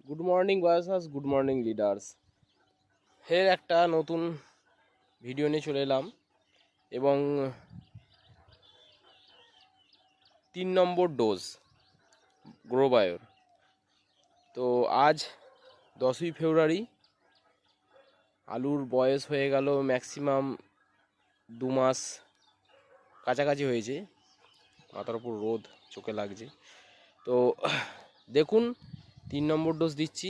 Good morning boys, good morning leaders. ফের একটা নতুন ভিডিও নিয়ে চলে এলাম এবং 3 নম্বর ডোজ গ্রোবায়োর। তো আজ 10ই ফেব্রুয়ারি, আলুর বয়স হয়ে গেল ম্যাক্সিমাম 2 মাস কাছাকাছি হয়েছে। মাথার উপর রোদ চোখে লাগছে। তো দেখুন 3 নম্বর ডোজ দিচ্ছি।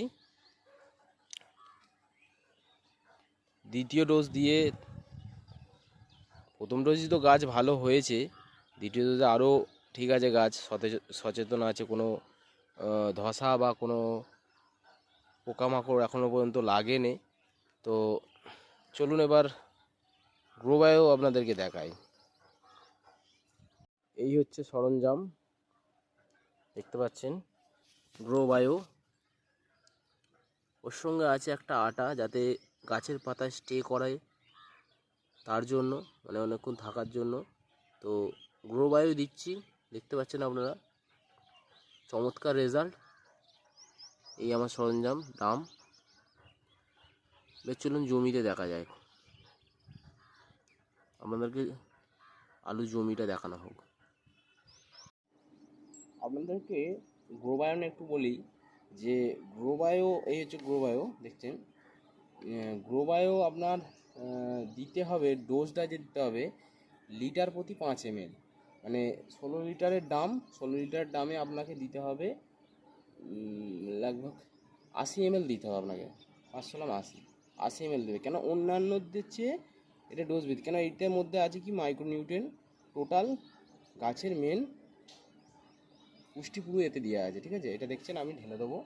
দ্বিতীয় ডোজ দিয়ে প্রথম ডোজই তো গাছ ভালো হয়েছে, দ্বিতীয় ডোজে আরও ঠিক আছে, গাছ সচেতন আছে, কোনো ধসা বা কোনো পোকামাকড় এখনও পর্যন্ত লাগেনি। তো চলুন এবার গ্রোবায়ো আপনাদেরকে দেখাই। এই হচ্ছে সরঞ্জাম, দেখতে পাচ্ছেন গ্রোবায়ো। ওর সঙ্গে আছে একটা আটা, যাতে গাছের পাতায় স্টে করায়, তার জন্য, মানে অনেকক্ষণ থাকার জন্য। তো গ্রোবায়ো দিচ্ছি, দেখতে পাচ্ছেন আপনারা, চমৎকার রেজাল্ট। এই আমার সরঞ্জাম, দাম। বেশ চলুন জমিতে দেখা যায়, আপনাদেরকে আলু জমিটা দেখানো হোক। আপনাদেরকে গ্রোবায়ো নিয়ে একটু বলি যে গ্রোবায়ো, এই হচ্ছে গ্রোবায়ো, দেখছেন। গ্রোবায়ো আপনার দিতে হবে, ডোজটা যে দিতে হবে লিটার প্রতি 5 ml, মানে 16 লিটারের দাম। 16 লিটার দামে আপনাকে দিতে হবে লগভগ 80 ml দিতে হবে আপনাকে। 580 ml দেবে। কেন অন্যান্যদের চেয়ে এটা ডোজ বৃদ্ধি, কেন এটার মধ্যে আছে কি মাইক্রোনিউট্রিয়েন্ট, টোটাল গাছের মেন পুষ্টি পুরো এতে দেওয়া আছে, ঠিক আছে। এটা দেখছেন, আমি ঢেলে দেবো।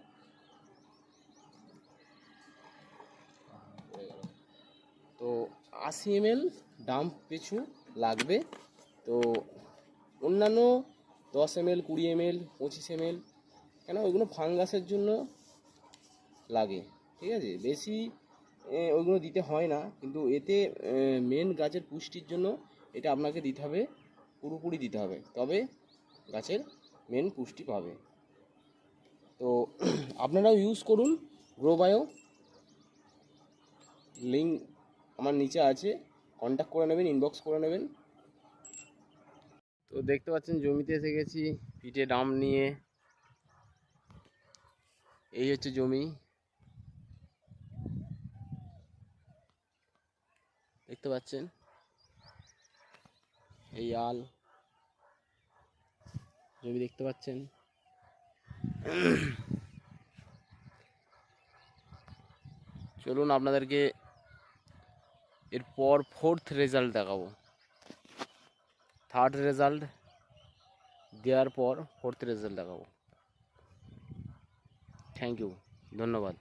তো 80 ml দাম পিছু লাগবে। তো অন্যান্য 10 ml, 20 ml, 25 ml, কেন ওইগুলো ফাঙ্গাসের জন্য লাগে, ঠিক আছে। বেশি ওইগুলো দিতে হয় না, কিন্তু এতে মেন গাছের পুষ্টির জন্য এটা আপনাকে দিতে হবে, পুরোপুরি দিতে হবে, তবে গাছের মেন পুষ্টি পাবে। তো আপনারাও ইউজ করুন গ্রোবায়ো। লিঙ্ক আমার নিচে আছে, কন্ট্যাক্ট করে নেবেন, ইনবক্স করে নেবেন। তো দেখতে পাচ্ছেন জমিতে এসে গেছি পিঠে ডাম নিয়ে। এই হচ্ছে জমি, দেখতে পাচ্ছেন। এই আল জমি দেখতে পাচ্ছেন। চলুন আপনাদেরকে এরপর 4th রেজাল্ট দেখাবো। 3rd রেজাল্ট দেওয়ার পর 4th রেজাল্ট দেখাবো। থ্যাংক ইউ, ধন্যবাদ।